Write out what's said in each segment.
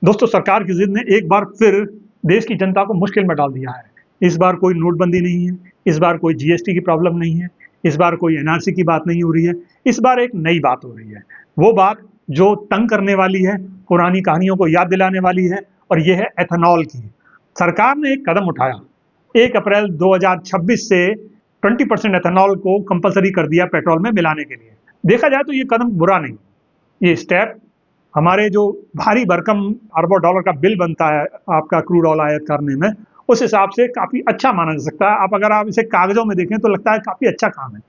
दोस्तों, सरकार की जिद ने एक बार फिर देश की जनता को मुश्किल में डाल दिया है। इस बार कोई नोटबंदी नहीं है, इस बार कोई जीएसटी की प्रॉब्लम नहीं है, इस बार कोई एनआरसी की बात नहीं हो रही है। इस बार एक नई बात हो रही है, वो बात जो तंग करने वाली है, पुरानी कहानियों को याद दिलाने वाली है, और ये है एथेनॉल की। सरकार ने एक कदम उठाया, 1 अप्रैल 2026 से 20% एथेनॉल को कंपलसरी कर दिया पेट्रोल में मिलाने के लिए। देखा जाए तो ये कदम बुरा नहीं, ये स्टेप हमारे जो भारी भरकम अरबों डॉलर का बिल बनता है आपका क्रूड ऑयल आयात करने में, उस हिसाब से काफ़ी अच्छा माना जा सकता है। अगर आप इसे कागज़ों में देखें तो लगता है काफ़ी अच्छा काम है,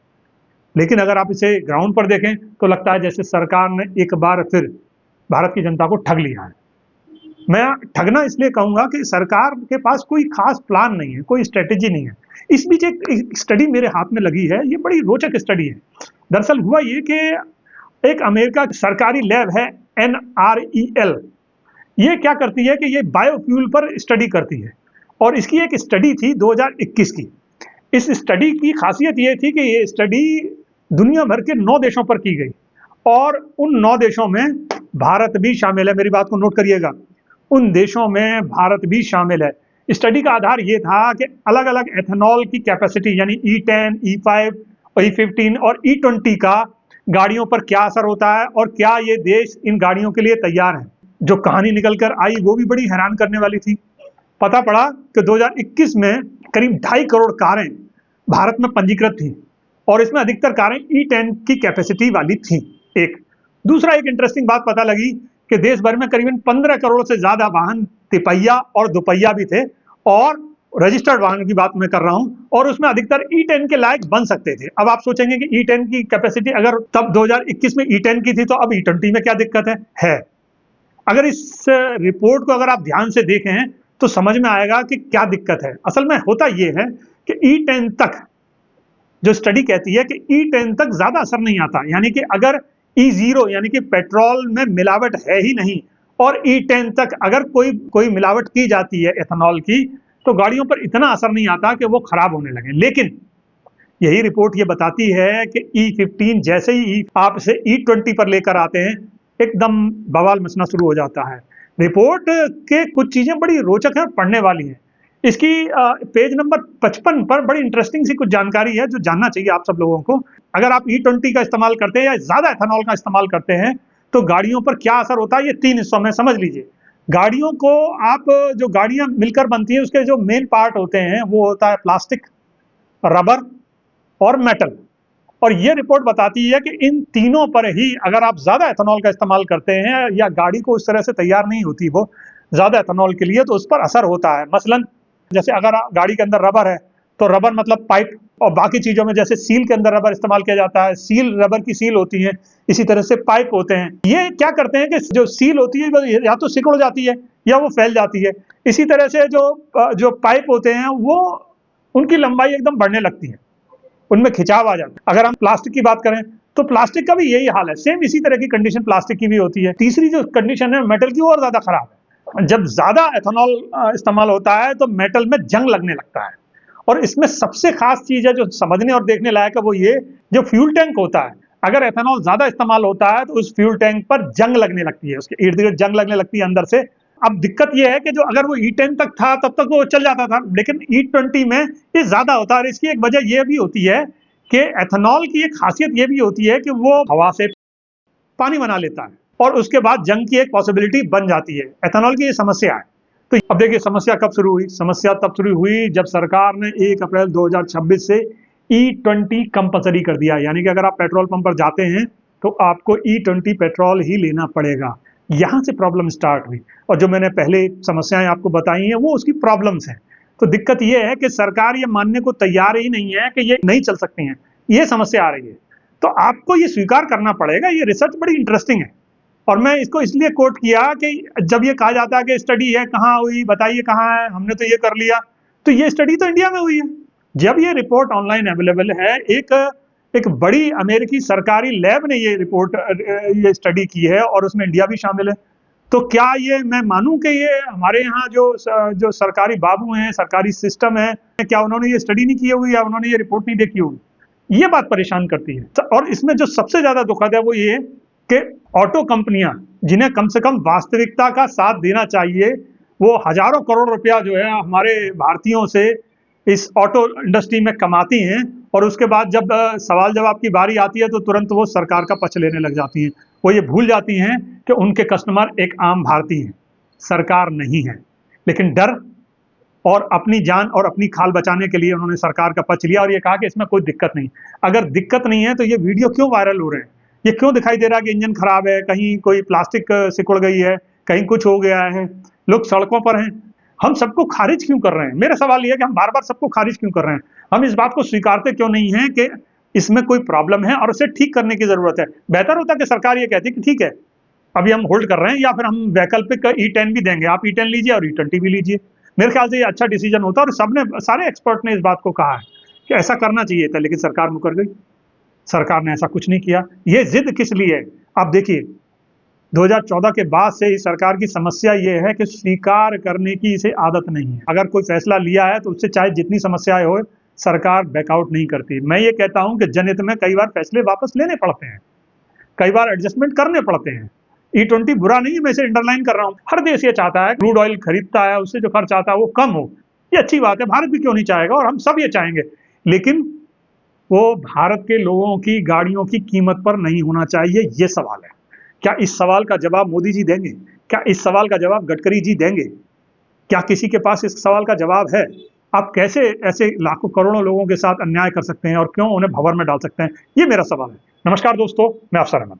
लेकिन अगर आप इसे ग्राउंड पर देखें तो लगता है जैसे सरकार ने एक बार फिर भारत की जनता को ठग लिया है। मैं ठगना इसलिए कहूँगा कि सरकार के पास कोई खास प्लान नहीं है, कोई स्ट्रेटेजी नहीं है। इस बीच एक स्टडी मेरे हाथ में लगी है, ये बड़ी रोचक स्टडी है। दरअसल हुआ ये कि एक अमेरिका की सरकारी लैब है NREL, ये क्या करती है कि ये बायोफ्यूल पर स्टडी करती है, और इसकी एक स्टडी थी 2021 की। इस स्टडी की खासियत ये थी कि ये स्टडी दुनिया भर के 9 देशों पर की गई, और उन 9 देशों में भारत भी शामिल है। मेरी बात को नोट करिएगा, उन देशों में भारत भी शामिल है। स्टडी का आधार ये था कि अलग अलग एथेनॉल की कैपेसिटी यानी E10, E5, E15 और E20 का गाड़ियों पर क्या असर होता है, और क्या ये देश इन गाड़ियों के लिए तैयार हैं। जो कहानी निकल कर आई वो भी बड़ी हैरान करने वाली थी। पता पड़ा कि 2021 में करीब 2.5 करोड़ कारें भारत में पंजीकृत थी, और इसमें अधिकतर कारें E10 की कैपेसिटी वाली थी। एक दूसरा एक इंटरेस्टिंग बात पता लगी कि देश भर में करीबन 15 करोड़ से ज्यादा वाहन तिपहिया और दुपहिया भी थे, और रजिस्टर्ड वाहन की बात मैं कर रहा हूं, और उसमें अधिकतर E10 के लायक बन सकते थे। अब आप सोचेंगे कि E10 की कैपेसिटी अगर तब 2021 में E10 की थी तो अब E20 में क्या दिक्कत है। अगर इस रिपोर्ट को अगर आप ध्यान से देखें तो समझ में आएगा कि क्या दिक्कत है। असल में होता यह है कि E10 तक, जो स्टडी कहती है कि E10 तक ज्यादा असर नहीं आता, यानी कि अगर E0 यानी कि पेट्रोल में मिलावट है ही नहीं, और E10 तक अगर कोई मिलावट की जाती है एथेनॉल की, तो गाड़ियों पर इतना असर नहीं आता कि वो खराब होने लगे। लेकिन यही रिपोर्ट ये बताती है कि E15 जैसे ही आप इसे E20 पर लेकर आते हैं, एकदम बवाल मचना शुरू हो जाता है। रिपोर्ट के कुछ चीजें बड़ी रोचक हैं और पढ़ने वाली हैं। इसकी पेज नंबर 55 पर बड़ी इंटरेस्टिंग सी कुछ जानकारी है जो जानना चाहिए आप सब लोगों को। अगर आप E20 का इस्तेमाल करते हैं या ज्यादा एथेनॉल का इस्तेमाल करते हैं तो गाड़ियों पर क्या असर होता है, ये 3 हिस्सों में समझ लीजिए। गाड़ियों को आप, जो गाड़ियां मिलकर बनती हैं उसके जो मेन पार्ट होते हैं वो होता है प्लास्टिक, रबर और मेटल। और ये रिपोर्ट बताती है कि इन तीनों पर ही अगर आप ज्यादा एथेनॉल का इस्तेमाल करते हैं, या गाड़ी को उस तरह से तैयार नहीं होती वो ज्यादा एथेनॉल के लिए, तो उस पर असर होता है। मसलन जैसे अगर गाड़ी के अंदर रबर है तो रबर मतलब पाइप, और बाकी चीजों में जैसे सील के अंदर रबर इस्तेमाल किया जाता है, सील रबर की सील होती है, इसी तरह से पाइप होते हैं। ये क्या करते हैं कि जो सील होती है वो या तो सिकुड़ जाती है या वो फैल जाती है। इसी तरह से जो पाइप होते हैं वो, उनकी लंबाई एकदम बढ़ने लगती है, उनमें खिंचाव आ जाता है। अगर हम प्लास्टिक की बात करें तो प्लास्टिक का भी यही हाल है, सेम इसी तरह की कंडीशन प्लास्टिक की भी होती है। तीसरी जो कंडीशन है मेटल की, और ज्यादा खराब है। जब ज्यादा एथेनॉल इस्तेमाल होता है तो मेटल में जंग लगने लगता है, और इसमें सबसे खास चीज है जो समझने और देखने लायक है वो ये, जो फ्यूल टैंक होता है, अगर एथेनॉल ज्यादा इस्तेमाल होता है तो उस फ्यूल टैंक पर जंग लगने लगती है, उसके इर्द गिर्द जंग लगने लगती है अंदर से। अब दिक्कत यह है कि जो अगर वो E10 तक था तब तक वो चल जाता था, लेकिन E20 में ये ज्यादा होता है। और इसकी एक वजह यह भी होती है कि एथेनॉल की एक खासियत यह भी होती है कि वो हवा से पानी बना लेता है, और उसके बाद जंग की एक पॉसिबिलिटी बन जाती है। एथेनॉल की ये समस्या है। तो अब देखिए समस्या कब शुरू हुई। समस्या तब शुरू हुई जब सरकार ने 1 अप्रैल 2026 से E20 कंपलसरी कर दिया, यानी कि अगर आप पेट्रोल पंप पर जाते हैं तो आपको E20 पेट्रोल ही लेना पड़ेगा। यहां से प्रॉब्लम स्टार्ट हुई, और जो मैंने पहले समस्याएं आपको बताई हैं वो उसकी प्रॉब्लम्स हैं। तो दिक्कत यह है कि सरकार ये मानने को तैयार ही नहीं है कि ये नहीं चल सकती हैं, ये समस्या आ रही है। तो आपको ये स्वीकार करना पड़ेगा। ये रिसर्च बड़ी इंटरेस्टिंग है, और मैं इसको इसलिए कोट किया कि जब ये कहा जाता है कि स्टडी है, कहाँ हुई बताइए, कहाँ है, हमने तो ये कर लिया, तो ये स्टडी तो इंडिया में हुई है। जब ये रिपोर्ट ऑनलाइन अवेलेबल है, एक बड़ी अमेरिकी सरकारी लैब ने ये रिपोर्ट, ये स्टडी की है, और उसमें इंडिया भी शामिल है। तो क्या ये मैं मानूं कि ये हमारे यहाँ जो सरकारी बाबू हैं, सरकारी सिस्टम है, क्या उन्होंने ये स्टडी नहीं की होगी या उन्होंने ये रिपोर्ट नहीं देखी होगी? ये बात परेशान करती है। और इसमें जो सबसे ज्यादा दुखद है वो ये कि ऑटो कंपनियां जिन्हें कम से कम वास्तविकता का साथ देना चाहिए, वो हजारों करोड़ रुपया जो है हमारे भारतीयों से इस ऑटो इंडस्ट्री में कमाती हैं, और उसके बाद जब सवाल जवाब की बारी आती है तो तुरंत वो सरकार का पक्ष लेने लग जाती हैं। वो ये भूल जाती हैं कि उनके कस्टमर एक आम भारतीय हैं, सरकार नहीं है। लेकिन डर और अपनी जान और अपनी खाल बचाने के लिए उन्होंने सरकार का पक्ष लिया और ये कहा कि इसमें कोई दिक्कत नहीं। अगर दिक्कत नहीं है तो ये वीडियो क्यों वायरल हो रहे हैं? ये क्यों दिखाई दे रहा है कि इंजन खराब है, कहीं कोई प्लास्टिक सिकुड़ गई है, कहीं कुछ हो गया है, लोग सड़कों पर हैं? हम सबको खारिज क्यों कर रहे हैं? मेरा सवाल ये है कि हम बार बार सबको खारिज क्यों कर रहे हैं? हम इस बात को स्वीकारते क्यों नहीं है कि इसमें कोई प्रॉब्लम है और उसे ठीक करने की जरूरत है? बेहतर होता कि सरकार ये कहती कि ठीक है, अभी हम होल्ड कर रहे हैं, या फिर हम वैकल्पिक E10 भी देंगे, आप E10 लीजिए और E20 भी लीजिए। मेरे ख्याल से ये अच्छा डिसीजन होता, और सबने, सारे एक्सपर्ट ने इस बात को कहा है कि ऐसा करना चाहिए था, लेकिन सरकार मुकर गई। सरकार ने ऐसा कुछ नहीं किया। ये जिद किस लिए है? आप देखिए, 2014 के बाद से इस सरकार की समस्या ये है कि स्वीकार करने की इसे आदत नहीं है। अगर कोई फैसला लिया है तो उससे चाहे जितनी समस्याएं हो, सरकार बैकआउट नहीं करती। मैं ये कहता हूं कि जनहित में कई बार फैसले वापस लेने पड़ते हैं, कई बार एडजस्टमेंट करने पड़ते हैं। E20 बुरा नहीं है, मैं इसे अंडरलाइन कर रहा हूं। हर देश ये चाहता है, क्रूड ऑयल खरीदता है, उससे जो खर्च आता है वो कम हो। ये अच्छी बात है, भारत भी क्यों नहीं चाहेगा, और हम सब ये चाहेंगे। लेकिन वो भारत के लोगों की गाड़ियों की कीमत पर नहीं होना चाहिए, ये सवाल है। क्या इस सवाल का जवाब मोदी जी देंगे? क्या इस सवाल का जवाब गडकरी जी देंगे? क्या किसी के पास इस सवाल का जवाब है? आप कैसे ऐसे लाखों करोड़ों लोगों के साथ अन्याय कर सकते हैं और क्यों उन्हें भंवर में डाल सकते हैं? ये मेरा सवाल है। नमस्कार दोस्तों, मैं अफसर अहमद।